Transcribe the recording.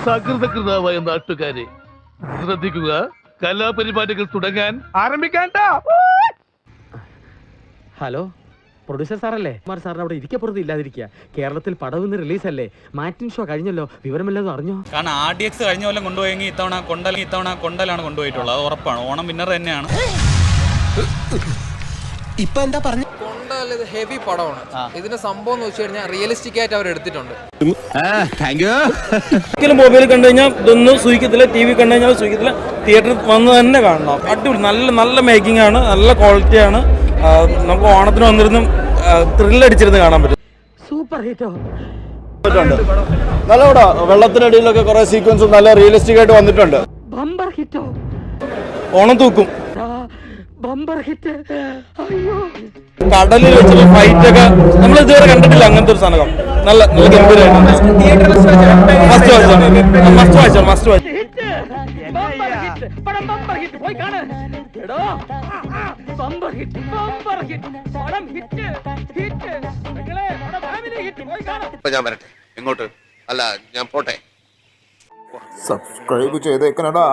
സകൃതകൃതാവായ നാട്ടുകാരെ ശ്രദ്ധിക്കുക, കലാപരിപാടികൾ തുടങ്ങാൻ ആരംഭിക്കാൻ. ഹലോ, പ്രൊഡ്യൂസർ സാറല്ലേ? സാറിന് അവിടെ ഇരിക്കപ്പുറത്ത് ഇല്ലാതിരിക്കുക. കേരളത്തിൽ പടവിന്ന് റിലീസല്ലേ, മാറ്റിൻ ഷോ കഴിഞ്ഞല്ലോ, വിവരമില്ലാതെ അറിഞ്ഞോ? കാരണം RDX കഴിഞ്ഞ കൊല്ലം കൊണ്ടുപോയെങ്കിൽ ഇത്തവണ കൊണ്ടലാണ് കൊണ്ടുപോയിട്ടുള്ളത്. അത് ഉറപ്പാണ്. ഓണം വിന്നർ തന്നെയാണ്. ഇപ്പൊ എന്താ പറഞ്ഞു? കൊണ്ടല്ല, ഇത് ഹെവി പടമാണ്. ഇതിന്റെ സംഭവം എന്ന് വെച്ച് കഴിഞ്ഞാൽ റിയലിസ്റ്റിക് ആയിട്ട് അവർ എടുത്തിട്ടുണ്ട്. മൊബൈൽ കണ്ടു കഴിഞ്ഞാൽ ഇതൊന്നും സൂചിക്കത്തില്ല, TV കണ്ടു കഴിഞ്ഞാൽ സൂചിക്കത്തില്ല. തിയേറ്ററിൽ വന്ന് തന്നെ കാണണം. അടിപൊളി, നല്ല മേക്കിംഗ് ആണ്, നല്ല ക്വാളിറ്റിയാണ്. നമുക്ക് ഓണത്തിന് വന്നിരുന്നും ത്രില്ലടിച്ചിരുന്ന് കാണാൻ പറ്റും. സൂപ്പർ ഹിറ്റോ, നല്ല പടാ. വെള്ളത്തിനടിയിലൊക്കെ കുറെ സീക്വൻസ് നല്ല റിയലിസ്റ്റിക് ആയിട്ട് വന്നിട്ടുണ്ട്. ബമ്പർ ഹിറ്റോ, ഓണം തൂക്കും. Bumper hit. അയ്യോ, കടലിൽ വെച്ചുള്ള ഫൈറ്റ് ഒക്കെ നമ്മൾ ഇതുവരെ കണ്ടിട്ടില്ല. അങ്ങനത്തെ ഒരു സാധനം നല്ല ഗംഭീരമായിട്ടുണ്ട്. Must watch. ഞാൻ വരട്ടെ. എങ്ങോട്ട്? അല്ല, ഞാൻ പോട്ടെ. സബ്സ്ക്രൈബ് ചെയ്തേക്കണടാ.